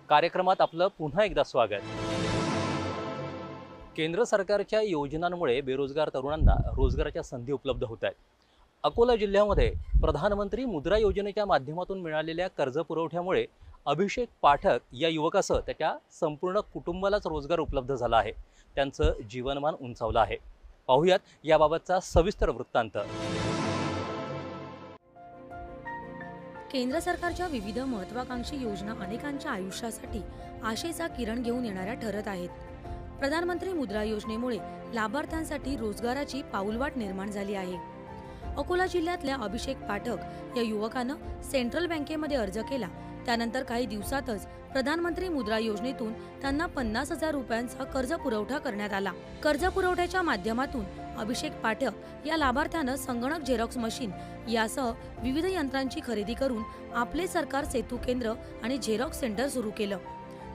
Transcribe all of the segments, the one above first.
कार्यक्रमात आपलं पुन्हा एकदा स्वागत। केंद्र सरकारच्या योजनांमुळे बेरोजगार तरुणांना रोजगाराच्या संधी उपलब्ध होत आहेत। अकोला जिल्ह्यामध्ये प्रधानमंत्री मुद्रा योजनेच्या माध्यमातून मिळालेल्या कर्ज पुरवठ्यामुळे अभिषेक पाठक या युवकासह त्याच्या संपूर्ण कुटुंबालाच रोजगार उपलब्ध झाला आहे। त्यांचं जीवनमान उंचावलं आहे। पाहूयात याबाबतचा सविस्तर वृत्तांत। केंद्र सरकारच्या विविध महत्त्वाकांक्षी योजना अनेकांच्या आयुष्यासाठी आशेचा किरण घेऊन येणाऱ्या ठरत आहेत। प्रधानमंत्री मुद्रा योजनेमुळे लाभार्थ्यांसाठी रोजगाराची पाऊलवाट निर्माण झाली आहे। अकोला जिल्ह्यातल्या अभिषेक पाठक या युवकानं सेंट्रल बँकेमध्ये अर्ज केला। त्यानंतर काही दिवसातच प्रधानमंत्री मुद्रा योजनेतून त्यांना 50,000 रुपयांचा कर्ज पुरवठा करण्यात आला। कर्ज पुरवठ्याच्या माध्यमातून अभिषेक पाठक या लाभार्थ्यानं संगणक झेरॉक्स मशीन यासह विविध यंत्रांची खरेदी करून आपले सरकार सेतू केंद्र आणि झेरॉक्स सेंटर सुरू केलं।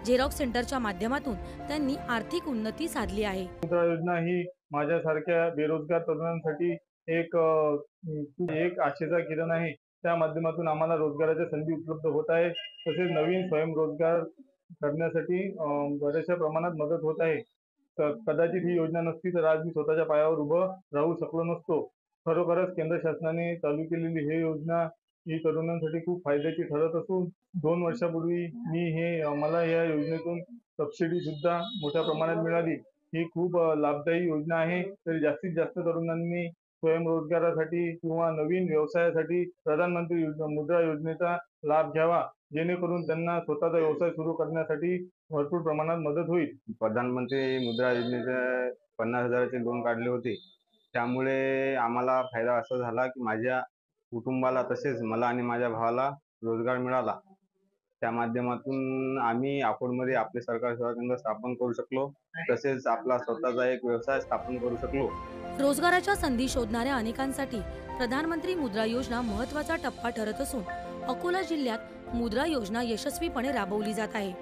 झेरॉक्स सेंटरच्या माध्यमातून त्यांनी आर्थिक उन्नती साधली आहे। मुद्रा योजना ही माझ्यासारख्या बेरोजगार तरुणांसाठी एक आशेचा किरण आहे। त्या माध्यमातून आम्हाला रोजगाराच्या संधी उपलब्ध होत आहे। तसेच नवीन स्वयंरोजगार करण्यासाठी बऱ्याचशा प्रमाणात मदत होत आहे। कदाचित ही योजना नसती तर आज मी स्वतःच्या पायावर उभं राहू शकलो नसतो। खरोखरच केंद्र शासनाने चालू केलेली ही योजना ही तरुणांसाठी खूप फायद्याची ठरत असून 2 वर्षापूर्वी मला या योजनेतून सबसिडी सुद्धा मोठ्या प्रमाणात मिळाली। ही खूप लाभदायी योजना आहे। तरी जास्तीत जास्त तरुणांनी स्वयंरोजगारासाठी किंवा नवीन व्यवसायासाठी प्रधानमंत्री मुद्रा योजनेचा लाभ घ्यावा, जेणेकरून त्यांना स्वतःचा व्यवसाय सुरू करण्यासाठी भरपूर प्रमाणात मदत होईल। प्रधानमंत्री मुद्रा योजनेचे 50,000चे लोन काढले होते। त्यामुळे आम्हाला फायदा असा झाला की माझ्या कुटुंबाला तसेच मला आणि माझ्या भावाला रोजगार मिळाला। त्या माध्यमातून आम्ही अकोलमध्ये आपले सरकारी सेवा केंद्र स्थापन करू शकलो, तसेच आपला स्वतःचा एक व्यवसाय स्थापन करू शकलो। रोजगाराच्या संधी शोधणाऱ्या अनेकांसाठी प्रधानमंत्री मुद्रा योजना महत्त्वाचा टप्पा ठरत असून अकोला जिल्ह्यात मुद्रा योजना यशस्वीपणे राबवली जात आहे।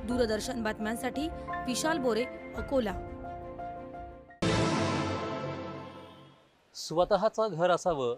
दूरदर्शन बातम्यांसाठी विशाल बोरे, अकोला। स्वतःचं घर असावं